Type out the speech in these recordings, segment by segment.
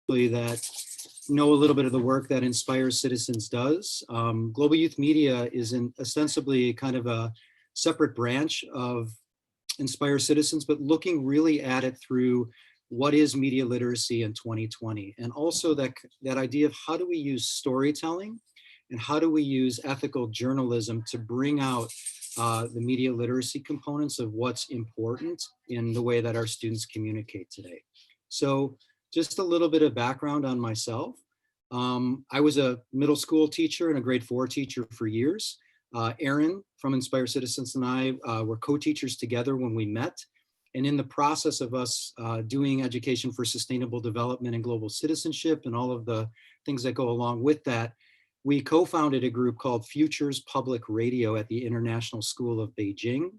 that know a little bit of the work that Inspire Citizens does. Global Youth Media is ostensibly kind of a separate branch of Inspire Citizens, but looking really at it through what is media literacy in 2020, and also that idea of how do we use storytelling and how do we use ethical journalism to bring out the media literacy components of what's important in the way that our students communicate today. So just a little bit of background on myself. I was a middle school teacher and a grade 4 teacher for years. Aaron from Inspire Citizens and I were co-teachers together when we met. And in the process of us doing education for sustainable development and global citizenship and all of the things that go along with that, we co-founded a group called Futures Public Radio at the International School of Beijing,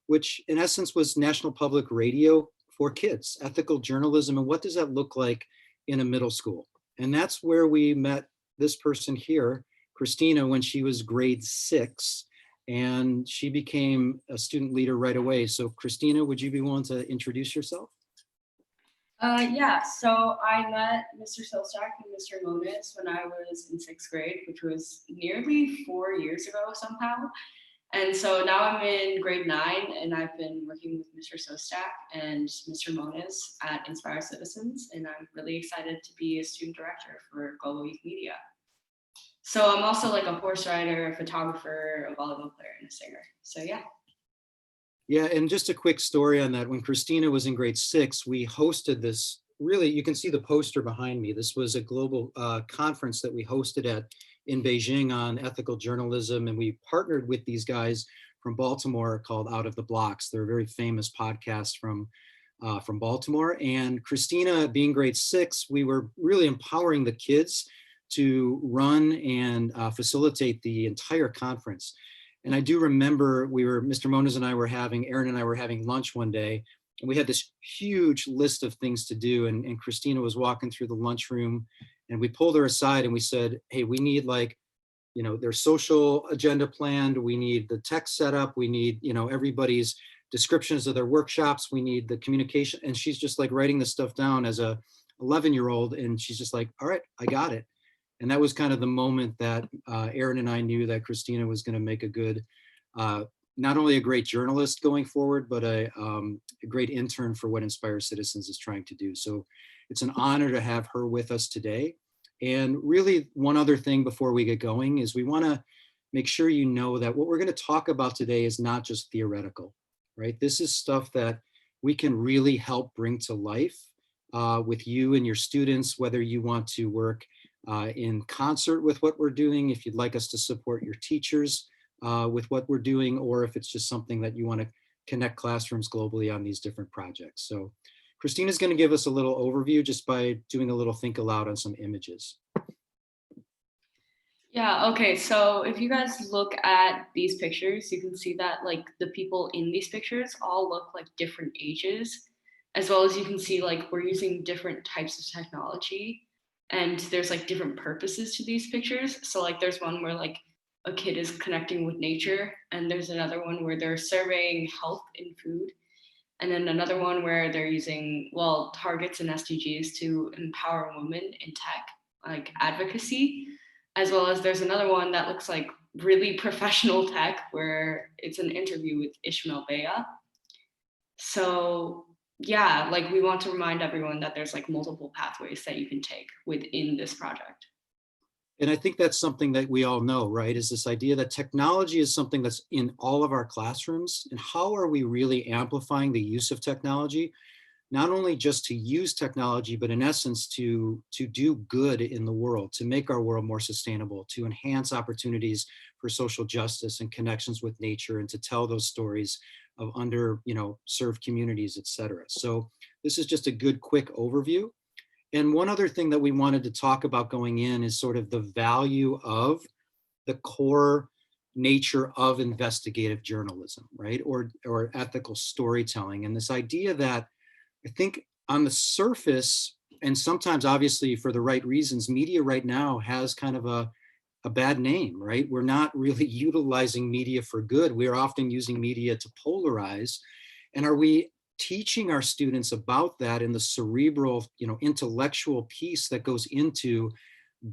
which in essence was national public radio for kids, ethical journalism, and what does that look like in a middle school? And that's where we met this person here, Christina, when she was grade 6, and she became a student leader right away. So Christina, would you be willing to introduce yourself? Yeah, so I met Mr. Silstak and Mr. Moniz when I was in 6th grade, which was nearly 4 years ago somehow. And so now I'm in grade 9, and I've been working with Mr. Sostak and Mr. Moniz at Inspire Citizens, and I'm really excited to be a student director for Global Youth Media. So I'm also like a horse rider, a photographer, a volleyball player, and a singer. So yeah. Yeah, and just a quick story on that. When Christina was in grade 6, we hosted this, really, you can see the poster behind me. This was a global conference that we hosted in Beijing on ethical journalism, and we partnered with these guys from Baltimore called Out of the Blocks. They're a very famous podcast from Baltimore. And Christina, being grade 6, we were really empowering the kids to run and facilitate the entire conference. And I do remember Mr. Moniz and I were Aaron and I were having lunch one day, and we had this huge list of things to do. And Christina was walking through the lunchroom, and we pulled her aside and we said, hey, we need their social agenda planned. We need the tech setup. We need, everybody's descriptions of their workshops. We need the communication. And she's just like writing this stuff down as a 11-year-old. And she's just like, all right, I got it. And that was kind of the moment that Aaron and I knew that Christina was going to make a good, not only a great journalist going forward, but a great intern for what Inspire Citizens is trying to do. So it's an honor to have her with us today. And really, one other thing before we get going is we want to make sure you know that what we're going to talk about today is not just theoretical, right? This is stuff that we can really help bring to life with you and your students, whether you want to work in concert with what we're doing, if you'd like us to support your teachers with what we're doing, or if it's just something that you want to connect classrooms globally on these different projects. So Christina's going to give us a little overview just by doing a little think aloud on some images. Yeah, okay, so if you guys look at these pictures, you can see that like the people in these pictures all look like different ages, as well as you can see like we're using different types of technology. And there's like different purposes to these pictures. So like there's one where like a kid is connecting with nature, and there's another one where they're surveying health in food. And then another one where they're using, targets and SDGs to empower women in tech, like advocacy, as well as there's another one that looks like really professional tech where it's an interview with Ishmael Bea. So yeah, like we want to remind everyone that there's like multiple pathways that you can take within this project. And I think that's something that we all know, right? Is this idea that technology is something that's in all of our classrooms, and how are we really amplifying the use of technology? Not only just to use technology, but in essence to do good in the world, to make our world more sustainable, to enhance opportunities for social justice and connections with nature, and to tell those stories of served communities, et cetera. So this is just a good quick overview. And one other thing that we wanted to talk about going in is sort of the value of the core nature of investigative journalism, right? Or ethical storytelling. And this idea that I think on the surface, and sometimes obviously for the right reasons, media right now has kind of a bad name, right? We're not really utilizing media for good. We're often using media to polarize. And are we teaching our students about that in the cerebral, intellectual piece that goes into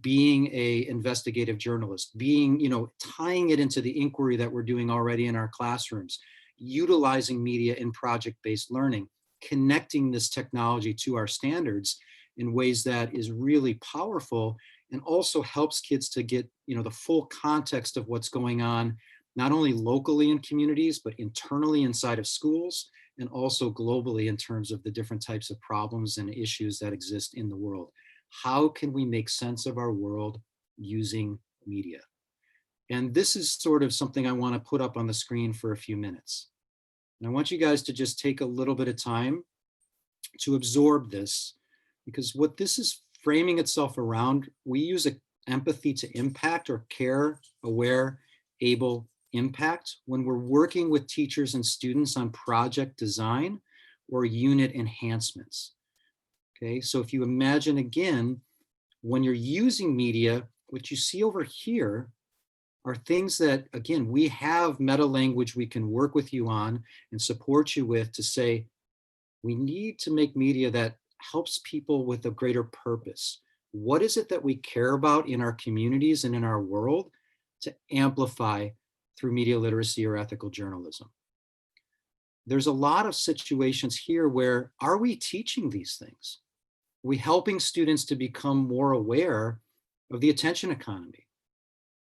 being a investigative journalist, being, tying it into the inquiry that we're doing already in our classrooms, utilizing media in project-based learning, connecting this technology to our standards in ways that is really powerful and also helps kids to get, the full context of what's going on, not only locally in communities, but internally inside of schools, and also globally in terms of the different types of problems and issues that exist in the world. How can we make sense of our world using media? And this is sort of something I want to put up on the screen for a few minutes. And I want you guys to just take a little bit of time to absorb this, because what this is framing itself around, we use empathy to impact, or care, aware, able, impact, when we're working with teachers and students on project design or unit enhancements. Okay, so if you imagine again, when you're using media, what you see over here are things that, again, we have meta language we can work with you on and support you with to say, we need to make media that helps people with a greater purpose. What is it that we care about in our communities and in our world to amplify through media literacy or ethical journalism? There's a lot of situations here where, are we teaching these things? Are we helping students to become more aware of the attention economy,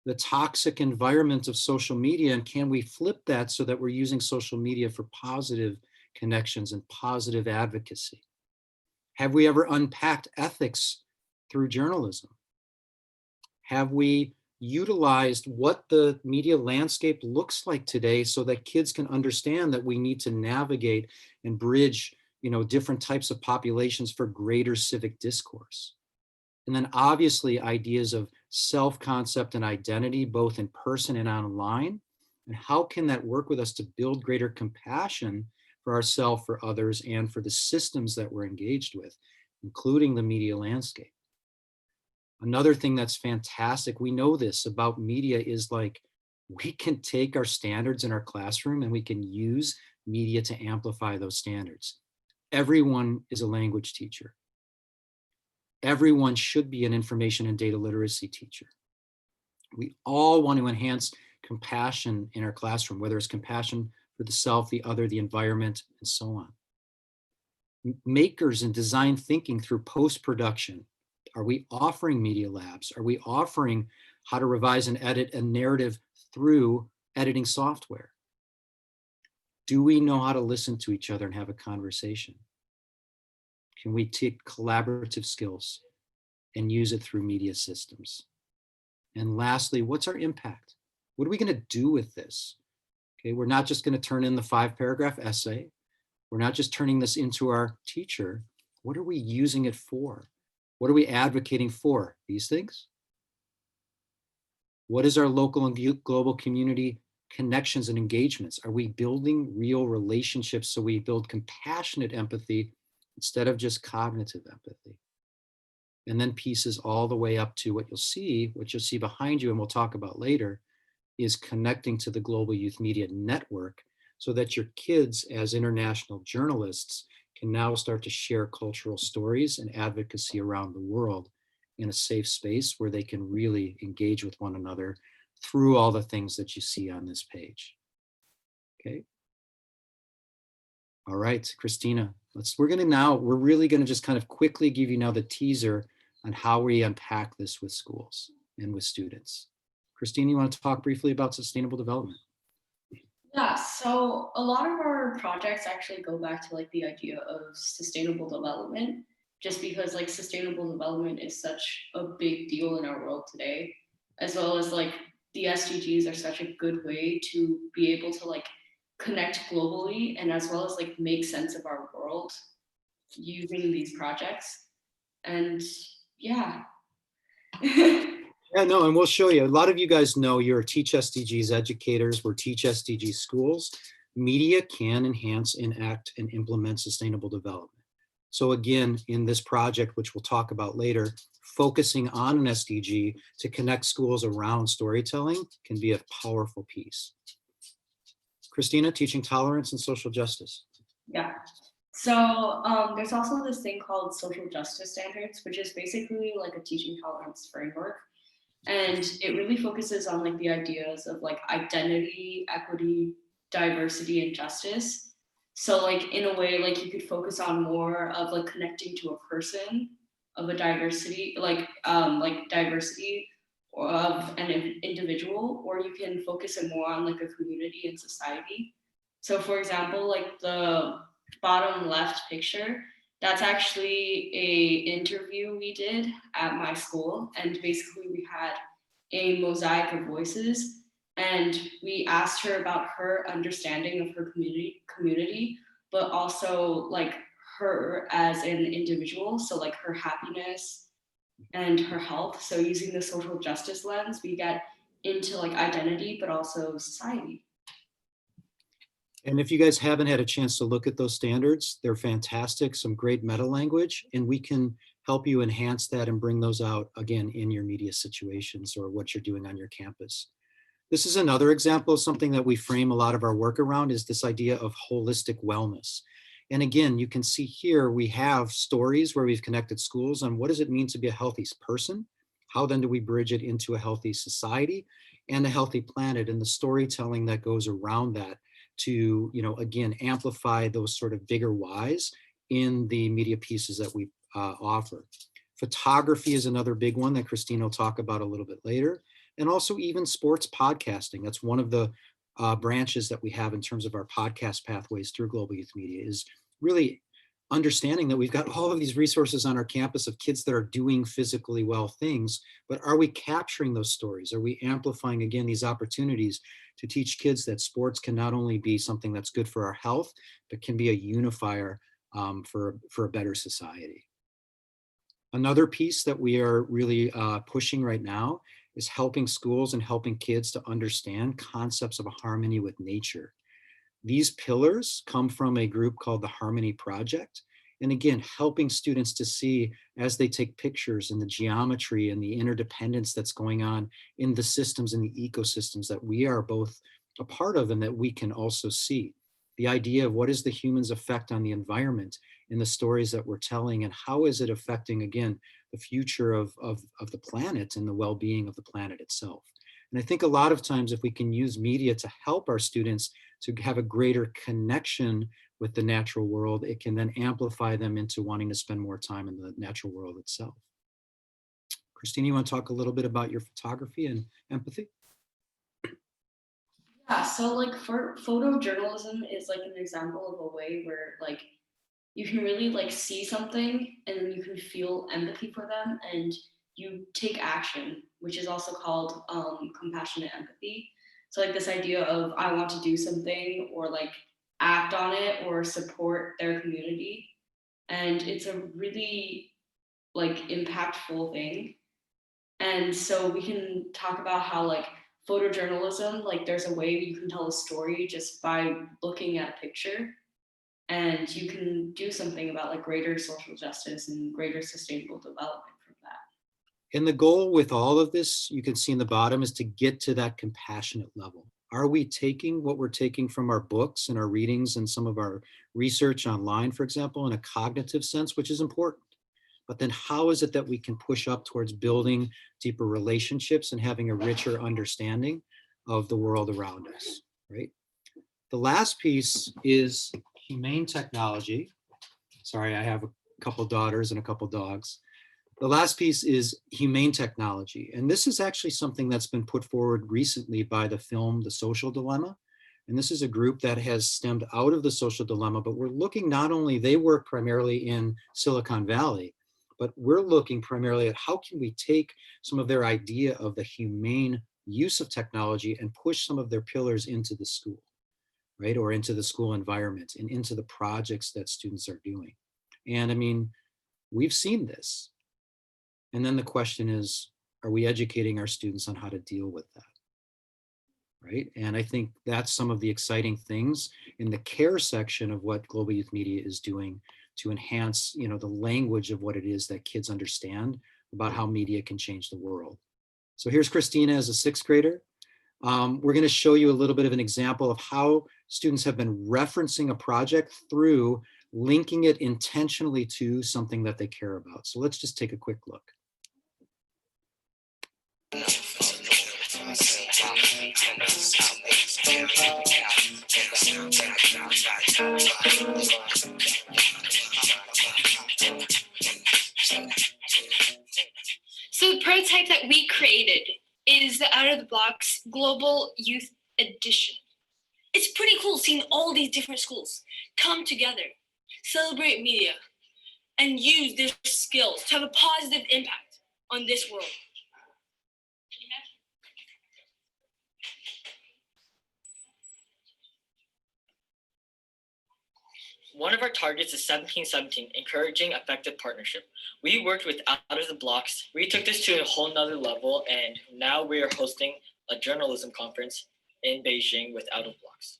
the toxic environment of social media, and can we flip that so that we're using social media for positive connections and positive advocacy? Have we ever unpacked ethics through journalism? Have we utilized what the media landscape looks like today so that kids can understand that we need to navigate and bridge, different types of populations for greater civic discourse? And then obviously ideas of self-concept and identity, both in person and online. And how can that work with us to build greater compassion for ourselves, for others, and for the systems that we're engaged with, including the media landscape? Another thing that's fantastic, we know this about media, is like, we can take our standards in our classroom and we can use media to amplify those standards. Everyone is a language teacher. Everyone should be an information and data literacy teacher. We all want to enhance compassion in our classroom, whether it's compassion for the self, the other, the environment, and so on. Makers and design thinking through post-production. Are we offering media labs? Are we offering how to revise and edit a narrative through editing software? Do we know how to listen to each other and have a conversation? Can we take collaborative skills and use it through media systems? And lastly, what's our impact? What are we going to do with this? Okay, we're not just going to turn in the 5-paragraph essay. We're not just turning this into our teacher. What are we using it for? What are we advocating for? These things? What is our local and global community connections and engagements? Are we building real relationships so we build compassionate empathy instead of just cognitive empathy? And then pieces all the way up to what you'll see behind you, and we'll talk about later, is connecting to the Global Youth Media Network so that your kids, as international journalists, can now start to share cultural stories and advocacy around the world in a safe space where they can really engage with one another through all the things that you see on this page. Okay. All right, Christina, we're really going to just kind of quickly give you now the teaser on how we unpack this with schools and with students. Christina, you want to talk briefly about sustainable development? Yeah, so a lot of our projects actually go back to like the idea of sustainable development, just because like sustainable development is such a big deal in our world today, as well as like the SDGs are such a good way to be able to like connect globally and as well as like make sense of our world using these projects. And yeah. Yeah, no, and we'll show you. A lot of you guys know you're Teach SDGs educators. We're Teach SDGs schools. Media can enhance, enact, and implement sustainable development. So again, in this project, which we'll talk about later, focusing on an SDG to connect schools around storytelling can be a powerful piece. Christina, teaching tolerance and social justice. Yeah. There's also this thing called social justice standards, which is basically like a teaching tolerance framework. And it really focuses on like the ideas of like identity, equity, diversity, and justice. So like in a way, like you could focus on more of like connecting to a person of a diversity, like diversity of an individual, or you can focus it more on like a community and society. So for example, like the bottom left picture, that's actually a interview we did at my school, and basically we had a mosaic of voices, and we asked her about her understanding of her community, but also like her as an individual, so like her happiness and her health. So using the social justice lens, we get into like identity, but also society. And if you guys haven't had a chance to look at those standards, they're fantastic, some great meta language, and we can help you enhance that and bring those out again in your media situations or what you're doing on your campus. This is another example of something that we frame a lot of our work around, is this idea of holistic wellness. And again, you can see here we have stories where we've connected schools on what does it mean to be a healthy person? How then do we bridge it into a healthy society and a healthy planet, and the storytelling that goes around that to, again, amplify those sort of bigger whys in the media pieces that we offer. Photography is another big one that Christine will talk about a little bit later. And also even sports podcasting. That's one of the branches that we have in terms of our podcast pathways through Global Youth Media, is really understanding that we've got all of these resources on our campus of kids that are doing physically well things, but are we capturing those stories? Are we amplifying, again, these opportunities to teach kids that sports can not only be something that's good for our health, but can be a unifier for a better society? Another piece that we are really pushing right now is helping schools and helping kids to understand concepts of harmony with nature. These pillars come from a group called the Harmony Project. And again, helping students to see as they take pictures and the geometry and the interdependence that's going on in the systems and the ecosystems that we are both a part of and that we can also see. The idea of what is the human's effect on the environment in the stories that we're telling, and how is it affecting, again, the future of the planet and the well-being of the planet itself. And I think a lot of times if we can use media to help our students to have a greater connection with the natural world, it can then amplify them into wanting to spend more time in the natural world itself. Christine, you want to talk a little bit about your photography and empathy? Yeah, so like for photojournalism is like an example of a way where like you can really like see something and then you can feel empathy for them and you take action, which is also called compassionate empathy. So like this idea of I want to do something or like act on it or support their community. And it's a really like impactful thing. And so we can talk about how like photojournalism, like there's a way you can tell a story just by looking at a picture, and you can do something about like greater social justice and greater sustainable development from that. And the goal with all of this, you can see in the bottom, is to get to that compassionate level. Are we taking what we're taking from our books and our readings and some of our research online, for example, in a cognitive sense, which is important? But then how is it that we can push up towards building deeper relationships and having a richer understanding of the world around us, right? The last piece is humane technology. Sorry, I have a couple daughters and a couple dogs. The last piece is humane technology. And this is actually something that's been put forward recently by the film The Social Dilemma. And this is a group that has stemmed out of the social dilemma, but we're looking not only, they work primarily in Silicon Valley, but we're looking primarily at how can we take some of their idea of the humane use of technology and push some of their pillars into the school, right? Or into the school environment and into the projects that students are doing. And I mean, we've seen this. And then the question is, are we educating our students on how to deal with that? Right? And I think that's some of the exciting things in the care section of what Global Youth Media is doing to enhance, the language of what it is that kids understand about how media can change the world. So here's Christina as a sixth grader. We're going to show you a little bit of an example of how students have been referencing a project through linking it intentionally to something that they care about. So let's just take a quick look. So the prototype that we created is the Out of the Blocks Global Youth Edition. It's pretty cool seeing all these different schools come together, celebrate media, and use their skills to have a positive impact on this world. One of our targets is 1717, encouraging effective partnership. We worked with Out of the Blocks. We took this to a whole nother level, and now we are hosting a journalism conference in Beijing with Out of Blocks.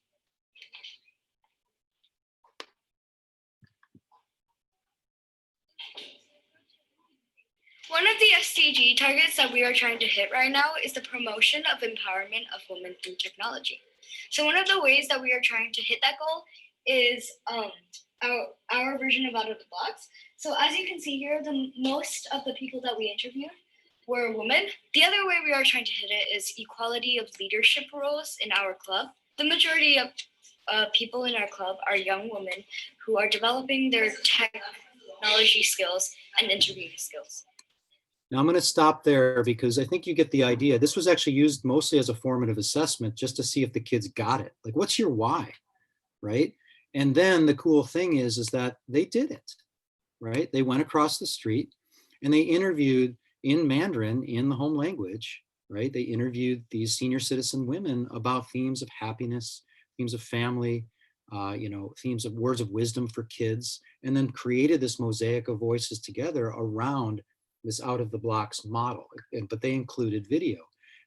One of the SDG targets that we are trying to hit right now is the promotion of empowerment of women through technology. So one of the ways that we are trying to hit that goal is our version of Out of the Blocks. So as you can see here, most of the people that we interviewed were women. The other way we are trying to hit it is equality of leadership roles in our club. The majority of people in our club are young women who are developing their technology skills and interviewing skills. Now I'm going to stop there because I think you get the idea. This was actually used mostly as a formative assessment just to see if the kids got it. Like, what's your why, right? And then the cool thing is that they did it, right? They went across the street and they interviewed in Mandarin, in the home language, right? They interviewed these senior citizen women about themes of happiness, themes of family, themes of words of wisdom for kids, and then created this mosaic of voices together around this Out of the Blocks model, but they included video.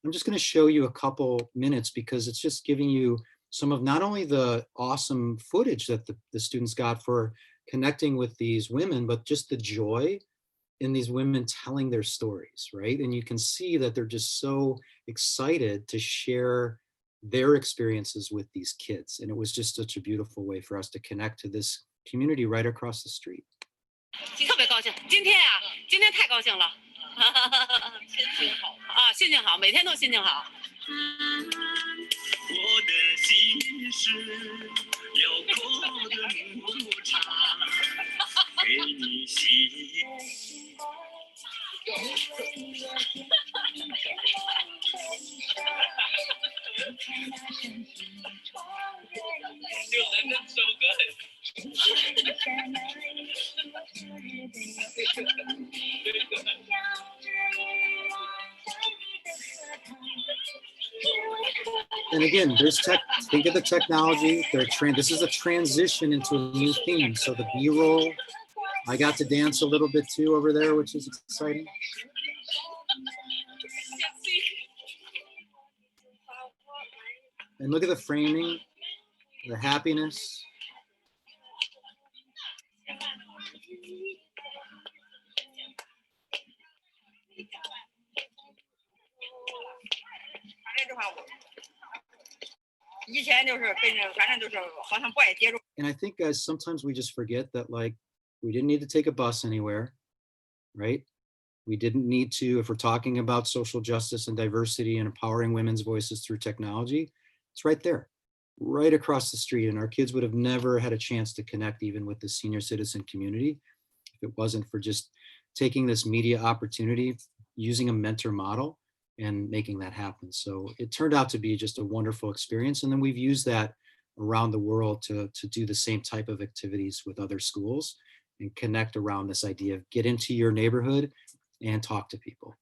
I'm just going to show you a couple minutes because it's just giving you some of not only the awesome footage that the students got for connecting with these women, but just the joy in these women telling their stories, right? And you can see that they're just so excited to share their experiences with these kids. And it was just such a beautiful way for us to connect to this community right across the street. 特别高兴，今天太高兴了，心情好啊，心情好，每天都心情好。我的心是辽阔的牧场，给你洗。So good. And again, there's think of the technology. This is a transition into a new theme. So the B-roll, I got to dance a little bit too over there, which is exciting. And look at the framing, the happiness. And I think, guys, sometimes we just forget that, like, we didn't need to take a bus anywhere, right? We didn't need to, if we're talking about social justice and diversity and empowering women's voices through technology, it's right there, right across the street. And our kids would have never had a chance to connect even with the senior citizen community if it wasn't for just taking this media opportunity, using a mentor model and making that happen. So it turned out to be just a wonderful experience. And then we've used that around the world to do the same type of activities with other schools and connect around this idea of get into your neighborhood and talk to people.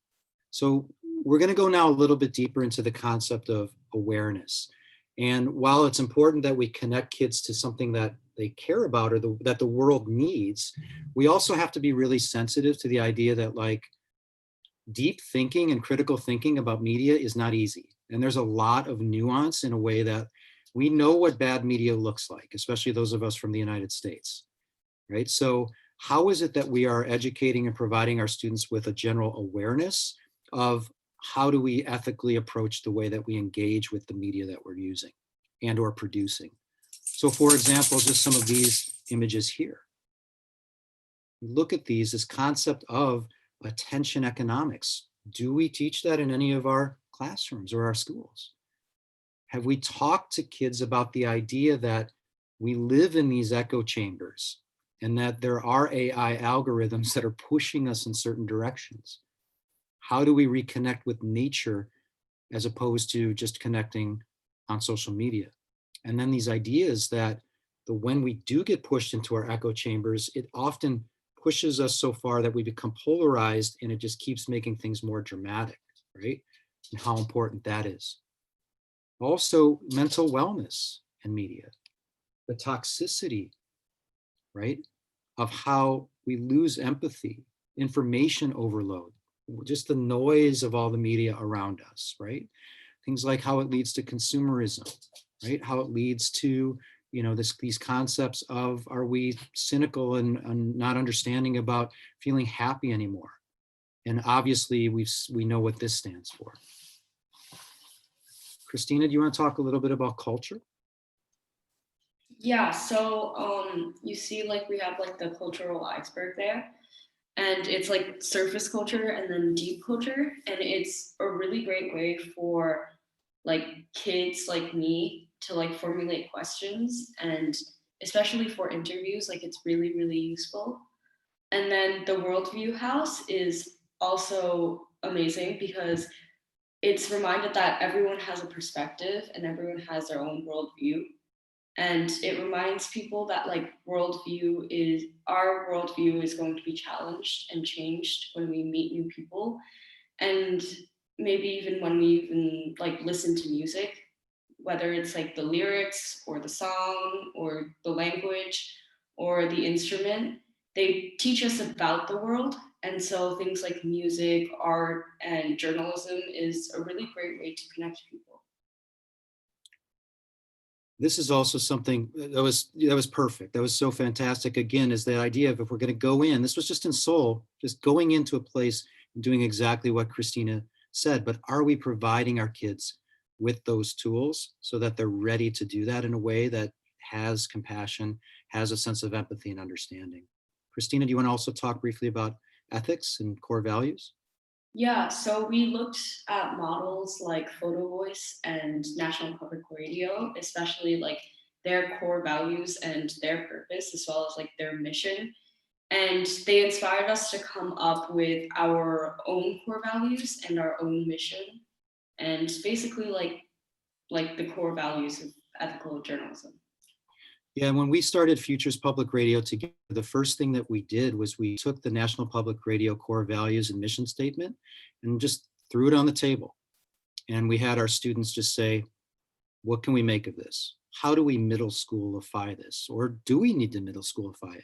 So we're going to go now a little bit deeper into the concept of awareness. And while it's important that we connect kids to something that they care about or that the world needs, we also have to be really sensitive to the idea that, like, deep thinking and critical thinking about media is not easy. And there's a lot of nuance in a way that we know what bad media looks like, especially those of us from the United States, right? So how is it that we are educating and providing our students with a general awareness of how do we ethically approach the way that we engage with the media that we're using and or producing? So for example, just some of these images here. Look at these, this concept of attention economics. Do we teach that in any of our classrooms or our schools? Have we talked to kids about the idea that we live in these echo chambers and that there are AI algorithms that are pushing us in certain directions? How do we reconnect with nature as opposed to just connecting on social media? And then these ideas that when we do get pushed into our echo chambers, it often pushes us so far that we become polarized, and it just keeps making things more dramatic, right? And how important that is. Also, mental wellness and media, the toxicity, right, of how we lose empathy, information overload, just the noise of all the media around us, right? Things like how it leads to consumerism, right? How it leads to, these concepts of, are we cynical and not understanding about feeling happy anymore? And obviously we know what this stands for. Christina, do you want to talk a little bit about culture? Yeah, so you see like we have like the cultural iceberg there, and it's like surface culture and then deep culture, and it's a really great way for like kids like me to like formulate questions, and especially for interviews, like it's really, really useful. And then the worldview house is also amazing because it's reminded that everyone has a perspective and everyone has their own worldview. And it reminds people that like our worldview is going to be challenged and changed when we meet new people. And maybe even when we even like listen to music, whether it's like the lyrics or the song or the language or the instrument, they teach us about the world. And so things like music, art, and journalism is a really great way to connect people. This is also something that was perfect. That was so fantastic. Again, is the idea of, if we're going to go in, this was just in Seoul, just going into a place and doing exactly what Christina said, but are we providing our kids with those tools so that they're ready to do that in a way that has compassion, has a sense of empathy and understanding? Christina, do you want to also talk briefly about ethics and core values? Yeah, so we looked at models like Photo Voice and National Public Radio, especially like their core values and their purpose, as well as like their mission. And they inspired us to come up with our own core values and our own mission, and basically like the core values of ethical journalism. Yeah, when we started Futures Public Radio together, the first thing that we did was we took the National Public Radio core values and mission statement and just threw it on the table. And we had our students just say, what can we make of this? How do we middle schoolify this? Or do we need to middle schoolify it?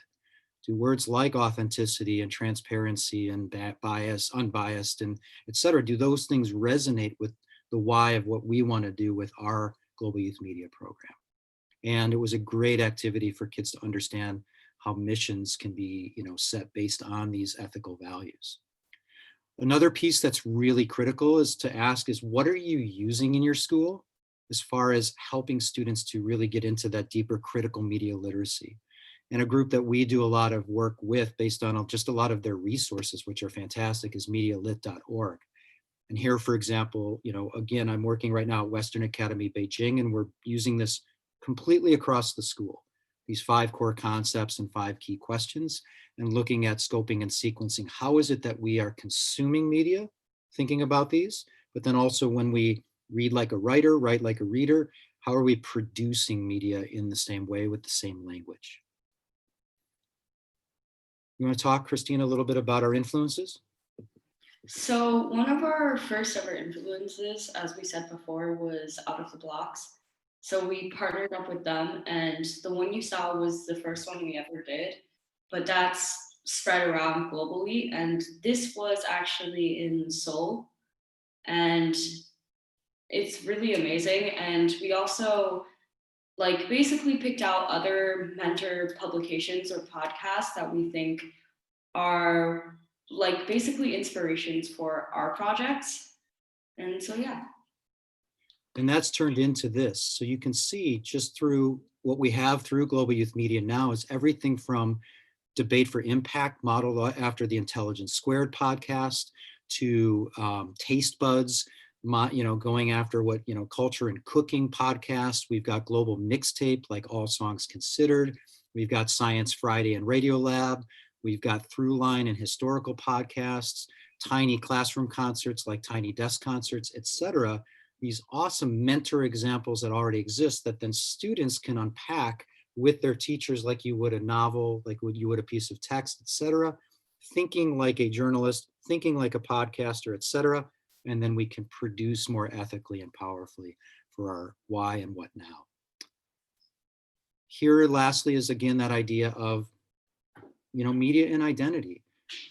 Do words like authenticity and transparency and bias, unbiased, and et cetera, do those things resonate with the why of what we want to do with our Global Youth Media program? And it was a great activity for kids to understand how missions can be, set based on these ethical values. Another piece that's really critical is to ask is, what are you using in your school as far as helping students to really get into that deeper critical media literacy? And a group that we do a lot of work with based on just a lot of their resources, which are fantastic, is medialit.org. And here, for example, again, I'm working right now at Western Academy Beijing, and we're using this completely across the school, these 5 core concepts and 5 key questions, and looking at scoping and sequencing. How is it that we are consuming media, thinking about these, but then also when we read like a writer, write like a reader, how are we producing media in the same way with the same language? You want to talk, Christina, a little bit about our influences? So one of our first ever influences, as we said before, was Out of the Blocks. So we partnered up with them, and the one you saw was the first one we ever did, but that's spread around globally. And this was actually in Seoul, and it's really amazing. And we also like basically picked out other mentor publications or podcasts that we think are like basically inspirations for our projects. And so, yeah. And that's turned into this. So you can see just through what we have through Global Youth Media now is everything from Debate for Impact, modeled after the Intelligence Squared podcast, to Taste Buds, going after what, culture and cooking podcast. We've got Global Mixtape, like All Songs Considered. We've got Science Friday and Radio Lab. We've got Throughline and historical podcasts, tiny classroom concerts like Tiny Desk Concerts, etc. These awesome mentor examples that already exist that then students can unpack with their teachers like you would a novel, like you would a piece of text, etc. Thinking like a journalist, thinking like a podcaster, etc. And then we can produce more ethically and powerfully for our why and what now. Here, lastly, is again that idea of, media and identity.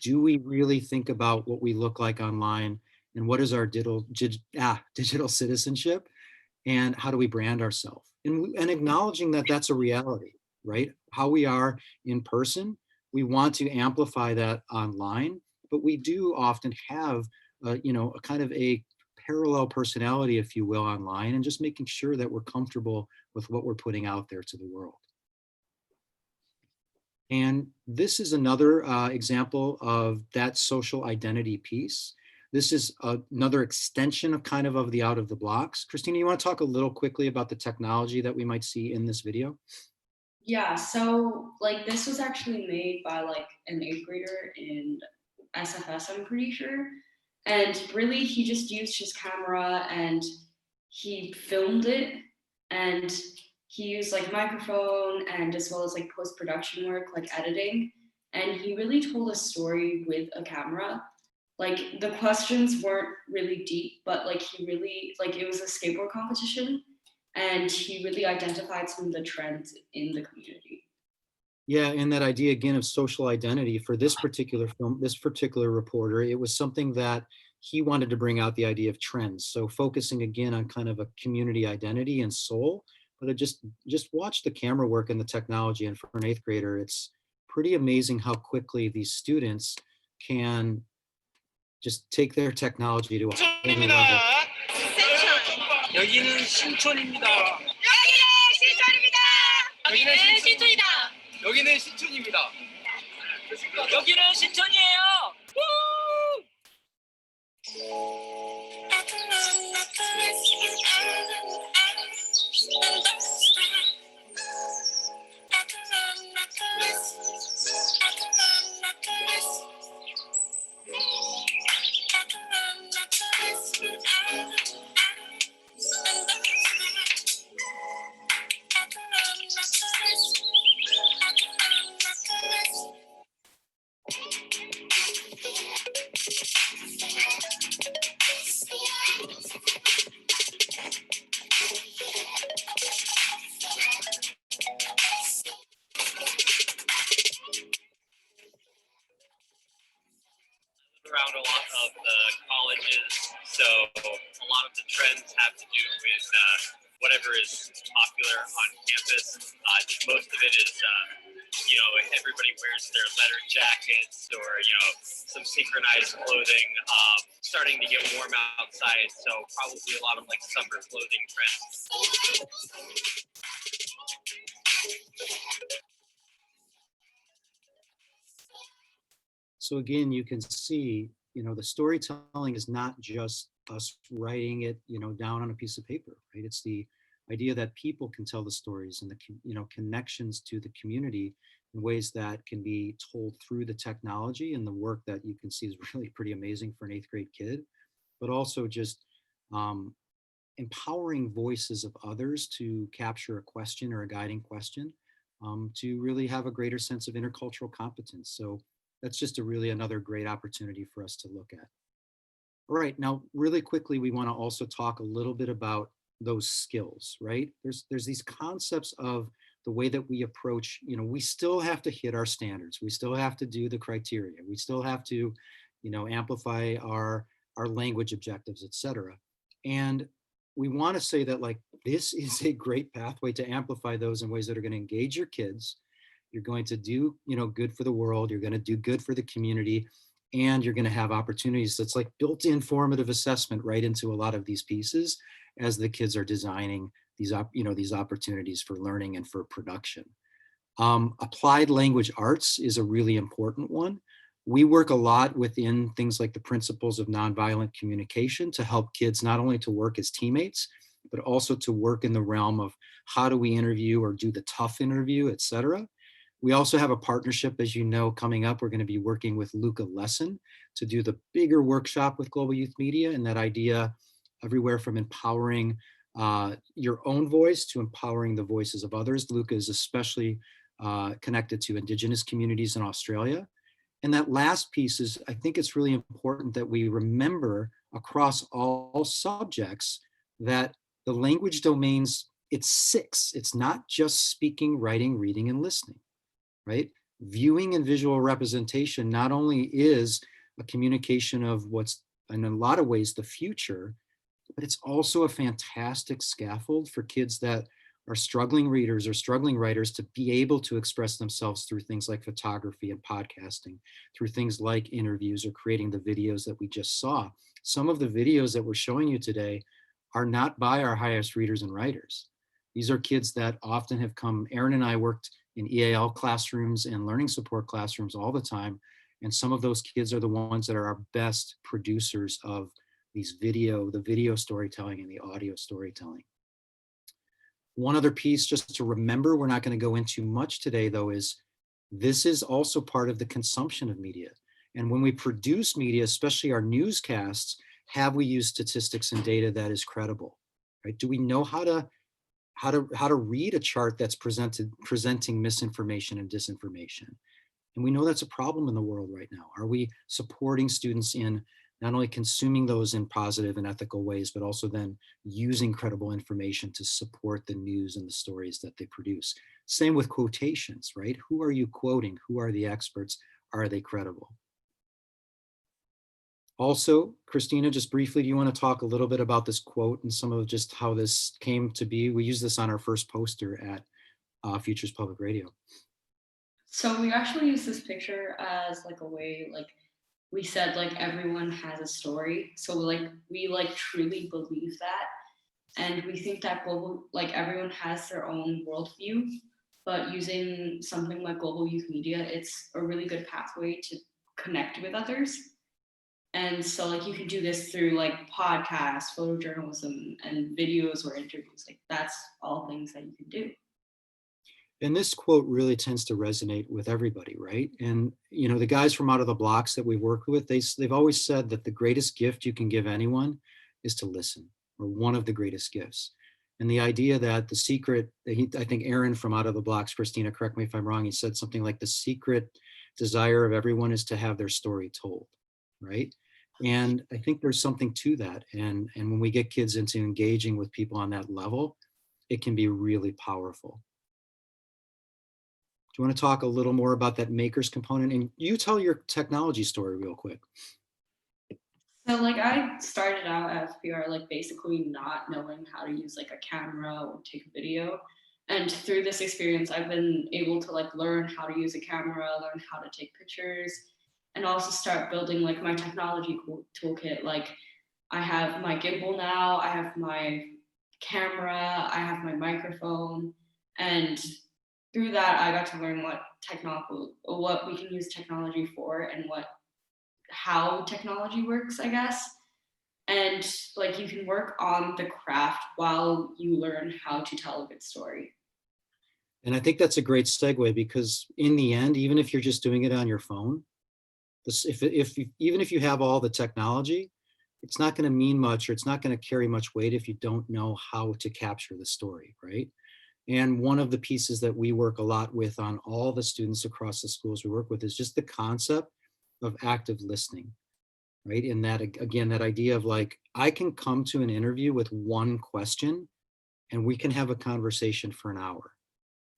Do we really think about what we look like online, and what is our digital citizenship, and how do we brand ourselves? And acknowledging that that's a reality, right? How we are in person, we want to amplify that online, but we do often have, a kind of a parallel personality, if you will, online, and just making sure that we're comfortable with what we're putting out there to the world. And this is another example of that social identity piece. This is another extension of of the out of the blocks. Christina, you want to talk a little quickly about the technology that we might see in this video? Yeah, so like this was actually made by like an 8th grader in SFS, I'm pretty sure. And really he just used his camera and he filmed it, and he used like microphone and as well as like post-production work, like editing. And he really told a story with a camera. Like the questions weren't really deep, but like he really, like it was a skateboard competition, and he really identified some of the trends in the community. Yeah, and that idea again of social identity for this particular film, this particular reporter, it was something that he wanted to bring out the idea of trends. So focusing again on kind of a community identity and soul, but just watch the camera work and the technology. And for an 8th grader, it's pretty amazing how quickly these students can just take their technology to a whole new level. 여기는 신촌입니다. 여기는 신촌입니다. 여기는 신촌이에요. Around a lot of the colleges, so a lot of the trends have to do with whatever is popular on campus. Most of it is, everybody wears their leather jackets or, some synchronized clothing, starting to get warm outside, so probably a lot of like summer clothing trends. So again, you can see, the storytelling is not just us writing it, down on a piece of paper, right? It's the idea that people can tell the stories and the, connections to the community in ways that can be told through the technology, and the work that you can see is really pretty amazing for an 8th grade kid, but also just empowering voices of others to capture a question or a guiding question, to really have a greater sense of intercultural competence. So that's just another great opportunity for us to look at. All right, now really quickly, we want to also talk a little bit about those skills, right? There's these concepts of the way that we approach, we still have to hit our standards. We still have to do the criteria. We still have to, amplify our language objectives, et cetera. And we want to say that like, this is a great pathway to amplify those in ways that are going to engage your kids. You're going to do, good for the world. You're going to do good for the community, and you're going to have opportunities. That's like built-in formative assessment right into a lot of these pieces as the kids are designing these opportunities for learning and for production. Applied language arts is a really important one. We work a lot within things like the principles of nonviolent communication to help kids not only to work as teammates, but also to work in the realm of how do we interview or do the tough interview, et cetera. We also have a partnership, as you know, coming up. We're going to be working with Luca Lesson to do the bigger workshop with Global Youth Media, and that idea everywhere from empowering your own voice to empowering the voices of others. Luca is especially connected to Indigenous communities in Australia. And that last piece is, I think it's really important that we remember across all subjects that the language domains, it's 6. It's not just speaking, writing, reading, and listening, right? Viewing and visual representation not only is a communication of what's in a lot of ways the future, but it's also a fantastic scaffold for kids that are struggling readers or struggling writers to be able to express themselves through things like photography and podcasting, through things like interviews or creating the videos that we just saw. Some of the videos that we're showing you today are not by our highest readers and writers. These are kids that often have come, Aaron and I worked in EAL classrooms and learning support classrooms all the time. And some of those kids are the ones that are our best producers of the video storytelling and the audio storytelling. One other piece just to remember, we're not going to go into much today though, is this is also part of the consumption of media. And when we produce media, especially our newscasts, have we used statistics and data that is credible, right? Do we know how to read a chart that's presenting misinformation and disinformation? And we know that's a problem in the world right now. Are we supporting students in not only consuming those in positive and ethical ways, but also then using credible information to support the news and the stories that they produce? Same with quotations, right? Who are you quoting? Who are the experts? Are they credible? Also, Christina, just briefly, do you want to talk a little bit about this quote and some of just how this came to be? We used this on our first poster at Futures Public Radio. So we actually use this picture as like a way, like we said, like everyone has a story. So we truly believe that. And we think that everyone has their own worldview, but using something like Global Youth Media, it's a really good pathway to connect with others. And so you can do this through podcasts, photojournalism, and videos or interviews. That's all things that you can do. And this quote really tends to resonate with everybody, right? And the guys from Out of the Blocks that we've worked with, they've always said that the greatest gift you can give anyone is to listen, or one of the greatest gifts. And the idea that the secret, I think Aaron from Out of the Blocks, Christina, correct me if I'm wrong, he said something like the secret desire of everyone is to have their story told, right? And I think there's something to that. And when we get kids into engaging with people on that level, it can be really powerful. Do you want to talk a little more about that makers component? And you tell your technology story real quick. So I started out at FPR basically not knowing how to use a camera or take a video. And through this experience, I've been able to learn how to use a camera, learn how to take pictures, and also start building my technology toolkit. I have my gimbal now, I have my camera, I have my microphone, and through that, I got to learn what we can use technology for and how technology works, I guess. And you can work on the craft while you learn how to tell a good story. And I think that's a great segue, because in the end, even if you're just doing it on your phone, even if you have all the technology, it's not going to mean much, or it's not going to carry much weight if you don't know how to capture the story, right? And one of the pieces that we work a lot with on all the students across the schools we work with is just the concept of active listening, right? And that, again, that idea of I can come to an interview with one question and we can have a conversation for an hour,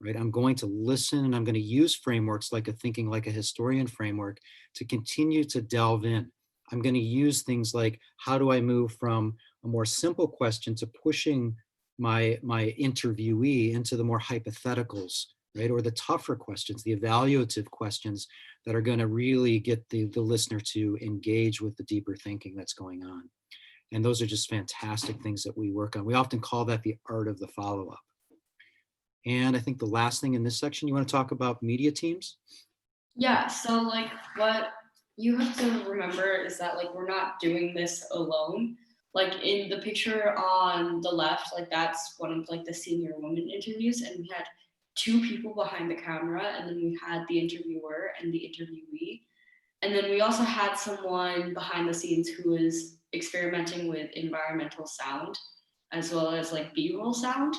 right? I'm going to listen, and I'm going to use frameworks like a thinking like a historian framework to continue to delve in. I'm going to use things like, how do I move from a more simple question to pushing my interviewee into the more hypotheticals, right? Or the tougher questions, the evaluative questions that are going to really get the listener to engage with the deeper thinking that's going on. And those are just fantastic things that we work on. We often call that the art of the follow-up. And I think the last thing in this section, you want to talk about media teams? Yeah, so like what you have to remember is that like we're not doing this alone. Like in the picture on the left, like that's one of like the senior woman interviews, and we had two people behind the camera, and then we had the interviewer and the interviewee. And then we also had someone behind the scenes who was experimenting with environmental sound as well as like B-roll sound.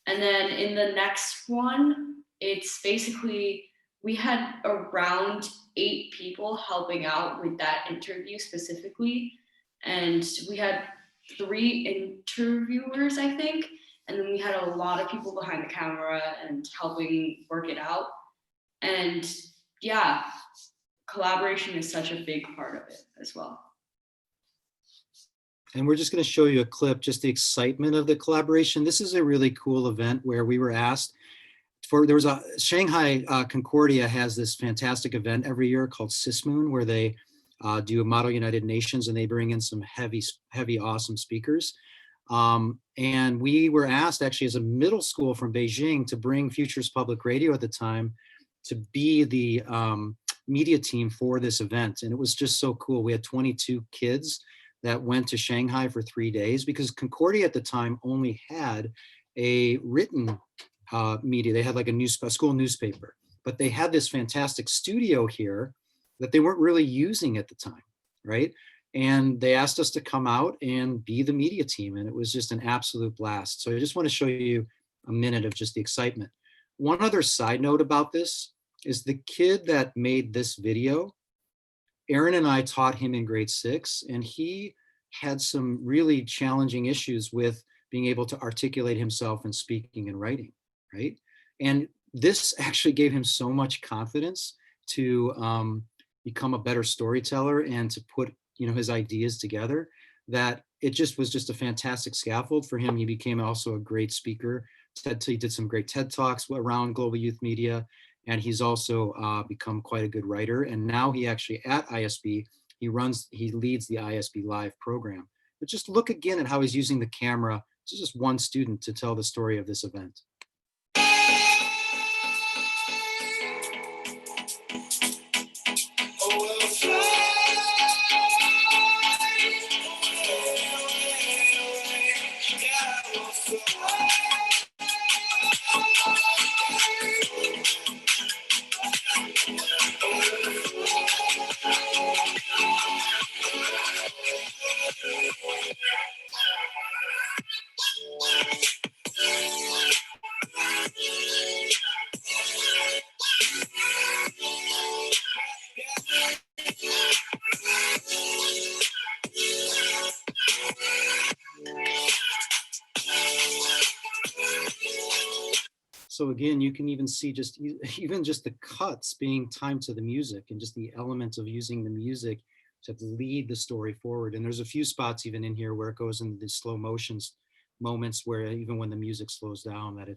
And then in the next one, it's basically we had around 8 people helping out with that interview specifically. And we had 3 interviewers, I think. And then we had a lot of people behind the camera and helping work it out. And yeah, collaboration is such a big part of it as well. And we're just going to show you a clip, just the excitement of the collaboration. This is a really cool event where we were asked there was a Shanghai Concordia has this fantastic event every year called CISMOON, where they do a Model United Nations, and they bring in some heavy, awesome speakers. And we were asked actually as a middle school from Beijing to bring Futures Public Radio at the time to be the media team for this event. And it was just so cool. We had 22 kids that went to Shanghai for 3 days, because Concordia at the time only had a written media. They had like a school newspaper, but they had this fantastic studio here that they weren't really using at the time, right? And they asked us to come out and be the media team, and it was just an absolute blast. So I just want to show you a minute of just the excitement. One other side note about this is the kid that made this video, Aaron and I taught him in grade 6, and he had some really challenging issues with being able to articulate himself in speaking and writing, right? And this actually gave him so much confidence to become a better storyteller and to put, his ideas together, that it just was just a fantastic scaffold for him. He became also a great speaker. He did some great TED Talks around global youth media, and he's also become quite a good writer. And now he actually at ISB, he leads the ISB Live program. But just look again at how he's using the camera. This is just one student to tell the story of this event. So again, you can even see even just the cuts being timed to the music, and just the element of using the music to lead the story forward. And there's a few spots even in here where it goes into the slow motions moments where even when the music slows down, that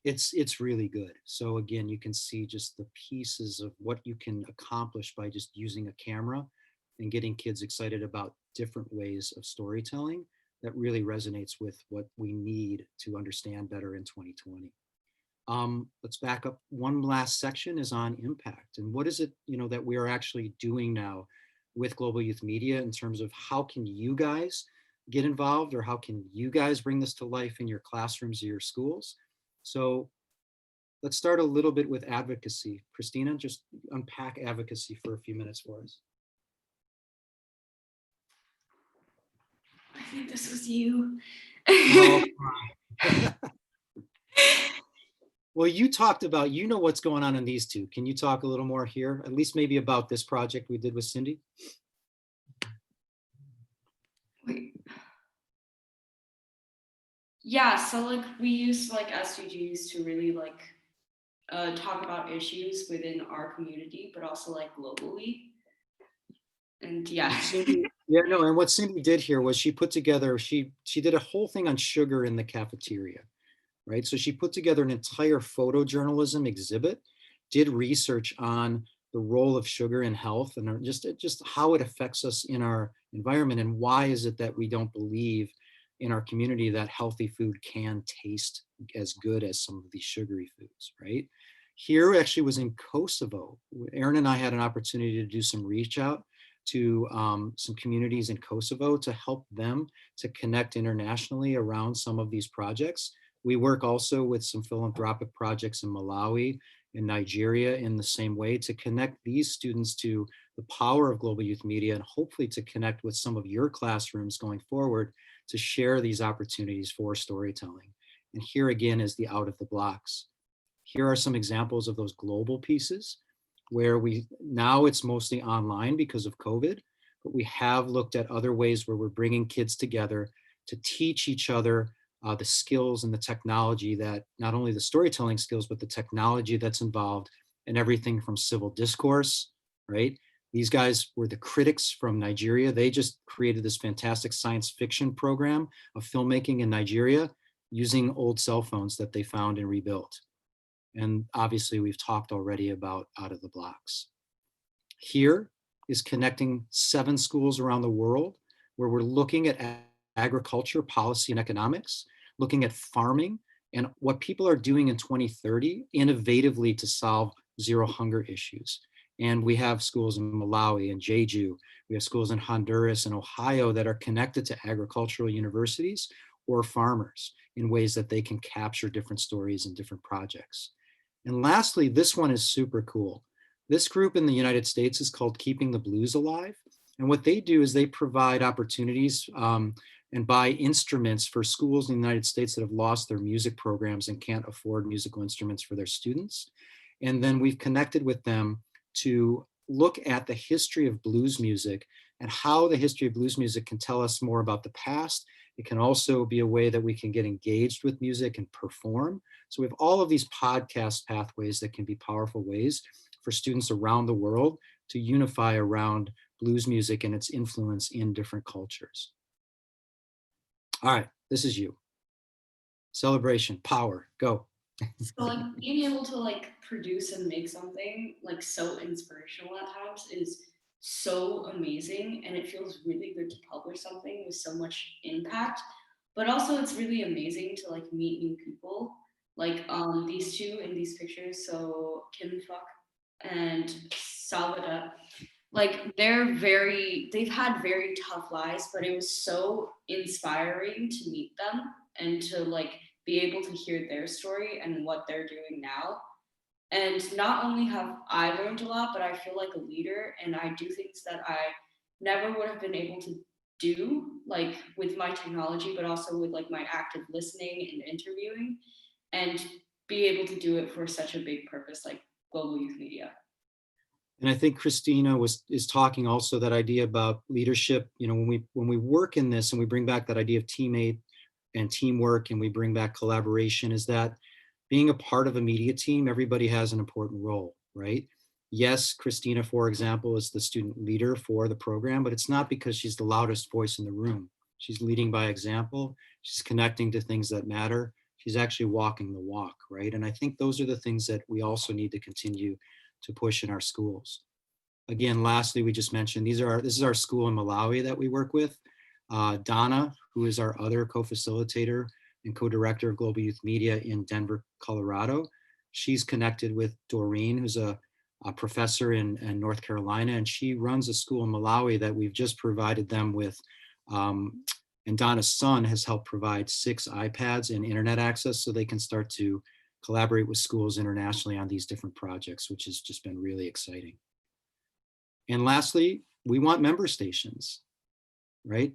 it's really good. So again, you can see just the pieces of what you can accomplish by just using a camera and getting kids excited about different ways of storytelling that really resonates with what we need to understand better in 2020. Let's back up. One last section is on impact, and what is it that we are actually doing now with Global Youth Media in terms of how can you guys get involved, or how can you guys bring this to life in your classrooms or your schools? So let's start a little bit with advocacy. Christina, just unpack advocacy for a few minutes for us. I think this was you. Oh, well, you talked about, what's going on in these two. Can you talk a little more here, at least maybe about this project we did with Cindy? Wait. Yeah, so like we use like SDGs to really like talk about issues within our community, but also like globally. And yeah. And what Cindy did here was she put together, she did a whole thing on sugar in the cafeteria, right? So she put together an entire photojournalism exhibit, did research on the role of sugar in health and just how it affects us in our environment? And why is it that we don't believe in our community that healthy food can taste as good as some of these sugary foods, right? Here actually was in Kosovo. Aaron and I had an opportunity to do some reach out to some communities in Kosovo to help them to connect internationally around some of these projects. We work also with some philanthropic projects in Malawi and Nigeria in the same way to connect these students to the power of global youth media, and hopefully to connect with some of your classrooms going forward to share these opportunities for storytelling. And here again is the out of the blocks. Here are some examples of those global pieces where now it's mostly online because of COVID, but we have looked at other ways where we're bringing kids together to teach each other the skills and the technology, that not only the storytelling skills, but the technology that's involved in everything from civil discourse, right? These guys were the critics from Nigeria. They just created this fantastic science fiction program of filmmaking in Nigeria using old cell phones that they found and rebuilt. And obviously we've talked already about out of the blocks. Here is connecting 7 schools around the world where we're looking at agriculture, policy, and economics, looking at farming and what people are doing in 2030 innovatively to solve zero hunger issues. And we have schools in Malawi and Jeju. We have schools in Honduras and Ohio that are connected to agricultural universities or farmers in ways that they can capture different stories and different projects. And lastly, this one is super cool. This group in the United States is called Keeping the Blues Alive. And what they do is they provide opportunities and buy instruments for schools in the United States that have lost their music programs and can't afford musical instruments for their students. And then we've connected with them to look at the history of blues music and how the history of blues music can tell us more about the past. It can also be a way that we can get engaged with music and perform. So we have all of these podcast pathways that can be powerful ways for students around the world to unify around blues music and its influence in different cultures. All right, this is you. Celebration, power, go. So like being able to like produce and make something like so inspirational at times is so amazing, and it feels really good to publish something with so much impact. But also it's really amazing to like meet new people, like these two in these pictures. So Kim Fuck and Salvador, like they've had very tough lives, but it was so inspiring to meet them and to like be able to hear their story and what they're doing now. And not only have I learned a lot, but I feel like a leader, and I do things that I never would have been able to do, like with my technology, but also with like my active listening and interviewing, and be able to do it for such a big purpose like global youth media. And I think Christina is talking also that idea about leadership. You know, when we work in this and we bring back that idea of teammate and teamwork, and we bring back collaboration, is that being a part of a media team, everybody has an important role, right? Yes, Christina, for example, is the student leader for the program, but it's not because she's the loudest voice in the room. She's leading by example. She's connecting to things that matter. She's actually walking the walk, right? And I think those are the things that we also need to continue to push in our schools. Again, lastly, we just mentioned this is our school in Malawi that we work with. Donna, who is our other co-facilitator and co-director of Global Youth Media in Denver, Colorado. She's connected with Doreen, who's a professor in North Carolina, and she runs a school in Malawi that we've just provided them with. And Donna's son has helped provide 6 iPads and internet access so they can start to collaborate with schools internationally on these different projects, which has just been really exciting. And lastly, we want member stations, right?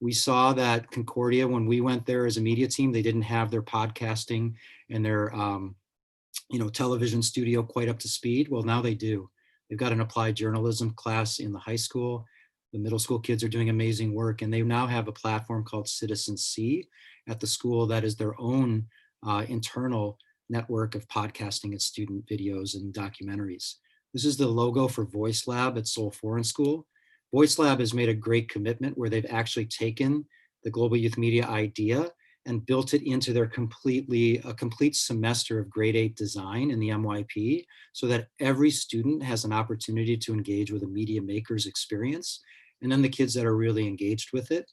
We saw that Concordia, when we went there as a media team, they didn't have their podcasting and their television studio quite up to speed. Well, now they do. They've got an applied journalism class in the high school. The middle school kids are doing amazing work, and they now have a platform called Citizen C at the school that is their own internal network of podcasting and student videos and documentaries. This is the logo for Voice Lab at Seoul Foreign School. Voice Lab has made a great commitment where they've actually taken the global youth media idea and built it into their complete semester of grade 8 design in the MYP, so that every student has an opportunity to engage with a media maker's experience. And then the kids that are really engaged with it,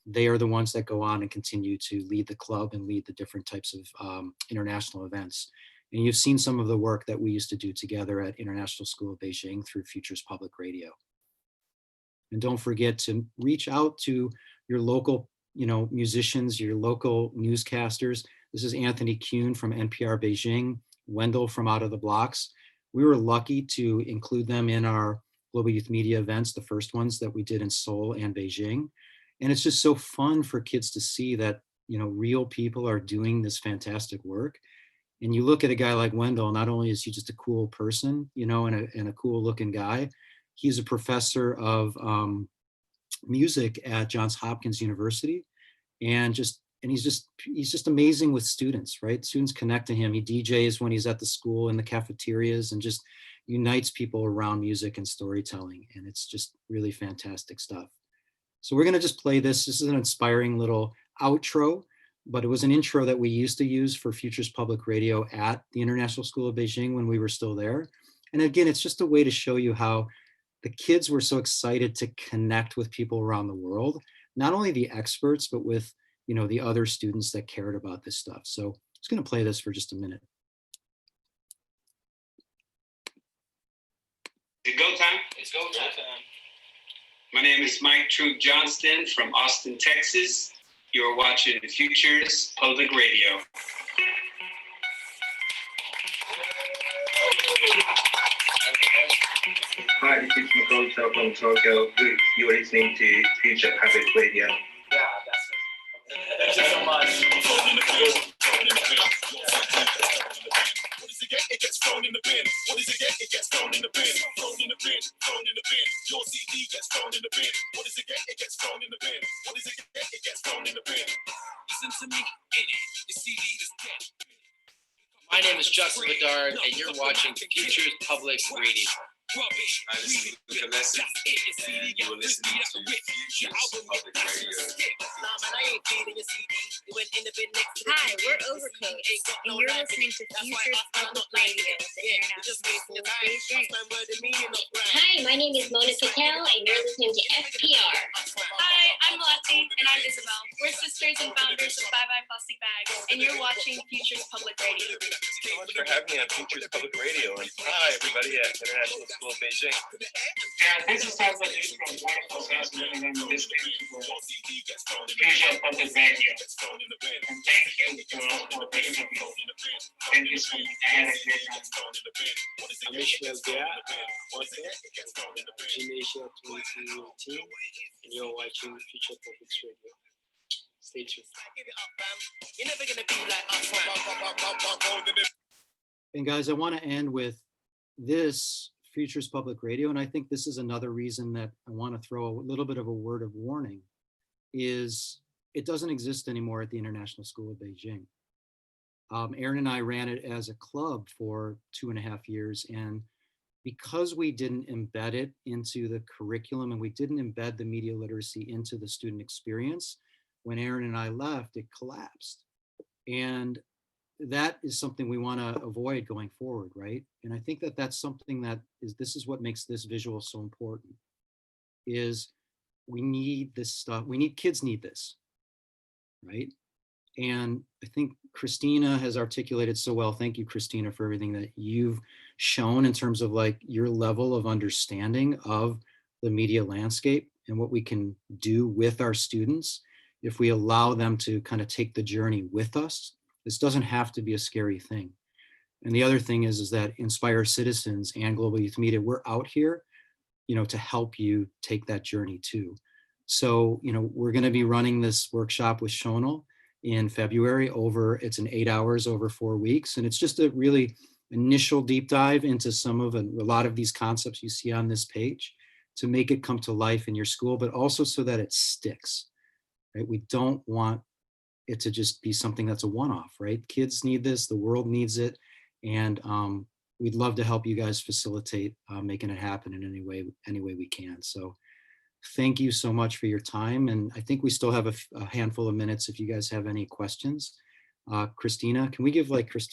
they are the ones that go on and continue to lead the club and lead the different types of international events. And you've seen some of the work that we used to do together at International School of Beijing through Futures Public Radio. And don't forget to reach out to your local, musicians, your local newscasters. This is Anthony Kuhn from NPR Beijing, Wendell from Out of the Blocks. We were lucky to include them in our Global Youth Media events, the first ones that we did in Seoul and Beijing. And it's just so fun for kids to see that, real people are doing this fantastic work. And you look at a guy like Wendell, not only is he just a cool person, and a cool looking guy, he's a professor of music at Johns Hopkins University. And he's just amazing with students, right? Students connect to him. He DJs when he's at the school in the cafeterias and just unites people around music and storytelling. And it's just really fantastic stuff. So we're going to just play this. This is an inspiring little outro, but it was an intro that we used to use for Futures Public Radio at the International School of Beijing when we were still there. And again, it's just a way to show you how the kids were so excited to connect with people around the world, not only the experts, but with, the other students that cared about this stuff. So I'm just going to play this for just a minute. Is it go time? It's go time. My name is Mike True Johnston from Austin, Texas. You're watching Futures Public Radio. Hi, this is Nicole from Tokyo. You're listening to Future Public Radio. Yeah, that's it. Thank you so much. What is it get? It gets thrown in the bin. What is it get? It gets thrown in the bin. Thrown in the bin. Thrown in the bin. Your CD gets thrown in the bin. What is it get? It gets thrown in the bin. What is it get? It gets thrown in the bin. Listen to me in it. Your CD is dead. My name is Justin Bedard, and you're watching Futures Public Radio. Rubbish. Hi, this is Luca Messi, and you are listening to Futures Public Radio. Hi, we're Overcoat, and you're listening to Futures Public Radio, the International School of Beijing. Hi, my name is Mona Patel, and you're listening to FPR. Hi, I'm Lottie, and I'm Isabel. We're sisters and founders of Bye Bye Plastic Bags, and you're watching Futures Public Radio. Thank you so much for having me on Futures Public Radio, and hi, everybody at International School of Beijing. This is Salva from wonderful South living in this Future Public Radio. And thank you to all for being with me. Thank you so much. I had a great time. I'm Ishmael Dia, author of Gymnasia 2018, and you're watching Future Public Radio. Stay tuned. And guys, I want to end with this Futures Public Radio, and I think this is another reason that I want to throw a little bit of a word of warning, is it doesn't exist anymore at the International School of Beijing. Aaron and I ran it as a club for 2.5 years, and because we didn't embed it into the curriculum and we didn't embed the media literacy into the student experience, when Aaron and I left, it collapsed. And that is something we want to avoid going forward, right? And I think that that's something this is what makes this visual so important, is we need this stuff. Kids need this, right? And I think Christina has articulated so well. Thank you, Christina, for everything that you've shown in terms of like your level of understanding of the media landscape and what we can do with our students if we allow them to kind of take the journey with us. This doesn't have to be a scary thing. And the other thing is that Inspire Citizens and Global Youth Media, we're out here, to help you take that journey too. So, we're going to be running this workshop with Shonal in February it's an 8 hours over 4 weeks. And it's just a really initial deep dive into a lot of these concepts you see on this page to make it come to life in your school, but also so that it sticks, right? We don't want it to just be something that's a one-off, right? Kids need this, the world needs it, and we'd love to help you guys facilitate making it happen in any way we can. So thank you so much for your time, and I think we still have a handful of minutes if you guys have any questions. Christina, can we give Christina